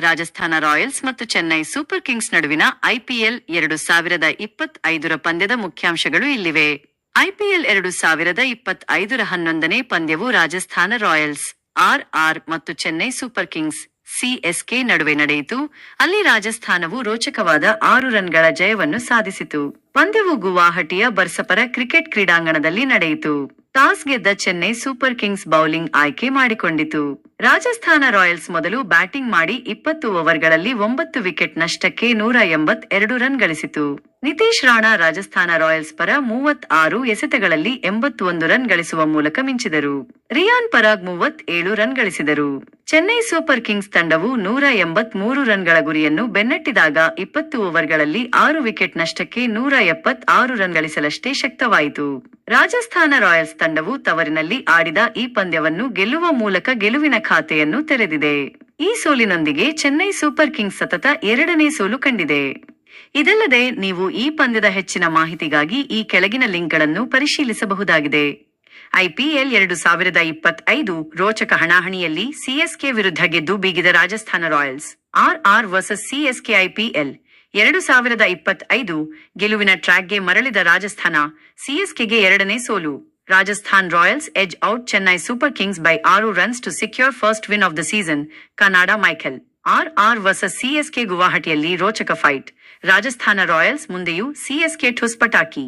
Rajasthan Royals ಮತ್ತು Chennai Super Kings ನಡುವಿನ IPL 2025 ಪಂದ್ಯದ ಮುಖ್ಯಾಂಶಗಳು ಇಲ್ಲಿವೆ. ಐಪಿಎಲ್ 2025 11ನೇ ಪಂದ್ಯವು ರಾಜಸ್ಥಾನ ರಾಯಲ್ಸ್ (RR) ಮತ್ತು ಚೆನ್ನೈ ಸೂಪರ್ ಕಿಂಗ್ಸ್ (CSK) ನಡುವೆ ನಡೆಯಿತು. ಅಲ್ಲಿ ರಾಜಸ್ಥಾನವು ರೋಚಕವಾದ 6 ರನ್ಗಳ ಜಯವನ್ನು ಸಾಧಿಸಿತು. ಪಂದ್ಯವು ಗುವಾಹಟಿಯ ಬರ್ಸಪರ ಕ್ರಿಕೆಟ್ ಕ್ರೀಡಾಂಗಣದಲ್ಲಿ ನಡೆಯಿತು. ಟಾಸ್ ಗೆದ್ದ ಚೆನ್ನೈ ಸೂಪರ್ ಕಿಂಗ್ಸ್ ಬೌಲಿಂಗ್ ಆಯ್ಕೆ ಮಾಡಿಕೊಂಡಿತು. ರಾಜಸ್ಥಾನ ರಾಯಲ್ಸ್ ಮೊದಲು ಬ್ಯಾಟಿಂಗ್ ಮಾಡಿ 20 ಓವರ್ಗಳಲ್ಲಿ 9 ವಿಕೆಟ್ ನಷ್ಟಕ್ಕೆ 182 ರನ್ ಗಳಿಸಿತು. ನಿತೀಶ್ ರಾಣಾ ರಾಜಸ್ಥಾನ ರಾಯಲ್ಸ್ ಪರ 36 ಎಸೆತಗಳಲ್ಲಿ 81 ರನ್ ಗಳಿಸುವ ಮೂಲಕ ಮಿಂಚಿದರು. ರಿಯಾನ್ ಪರಾಗ್ 37 ರನ್ ಗಳಿಸಿದರು. ಚೆನ್ನೈ ಸೂಪರ್ ಕಿಂಗ್ಸ್ ತಂಡವು 183 ರನ್ಗಳ ಗುರಿಯನ್ನು ಬೆನ್ನಟ್ಟಿದಾಗ 20 ಓವರ್ಗಳಲ್ಲಿ 6 ವಿಕೆಟ್ ನಷ್ಟಕ್ಕೆ 176 ರನ್ ಗಳಿಸಲಷ್ಟೇ ಶಕ್ತವಾಯಿತು. ರಾಜಸ್ಥಾನ ರಾಯಲ್ಸ್ ತಂಡವು ತವರಿನಲ್ಲಿ ಆಡಿದ ಈ ಪಂದ್ಯವನ್ನು ಗೆಲ್ಲುವ ಮೂಲಕ ಗೆಲುವಿನ ಖಾತೆಯನ್ನು ತೆರೆದಿದೆ. ಈ ಸೋಲಿನೊಂದಿಗೆ ಚೆನ್ನೈ ಸೂಪರ್ ಕಿಂಗ್ಸ್ ಸತತ 2ನೇ ಸೋಲು ಕಂಡಿದೆ. ಇದಲ್ಲದೆ ನೀವು ಈ ಪಂದ್ಯದ ಹೆಚ್ಚಿನ ಮಾಹಿತಿಗಾಗಿ ಈ ಕೆಳಗಿನ ಲಿಂಕ್ಗಳನ್ನು ಪರಿಶೀಲಿಸಬಹುದಾಗಿದೆ. ಐಪಿಎಲ್ 2025 ರೋಚಕ ಹಣಾಹಣಿಯಲ್ಲಿ ಸಿಎಸ್ಕೆ ವಿರುದ್ಧ ಗೆದ್ದು ಬೀಗಿದ Rajasthan Royals (RR versus CSK). IPL 2025 ಗೆಲುವಿನ ಟ್ರ್ಯಾಕ್ಗೆ ಮರಳಿದ ರಾಜಸ್ಥಾನ ಸಿಎಸ್ಕೆಗೆ 2ನೇ ಸೋಲು. Rajasthan Royals edge out Chennai Super Kings by 6 runs to secure first win of the season. Kannada Michael. RR versus CSK ಗುವಾಹಟಿಯಲ್ಲಿ ರೋಚಕ ಫೈಟ್. ರಾಜಸ್ಥಾನ ರಾಯಲ್ಸ್ ಮುಂದೆಯೂ ಸಿಎಸ್ಕೆ ಠುಸ್ ಪಟಾಕಿ.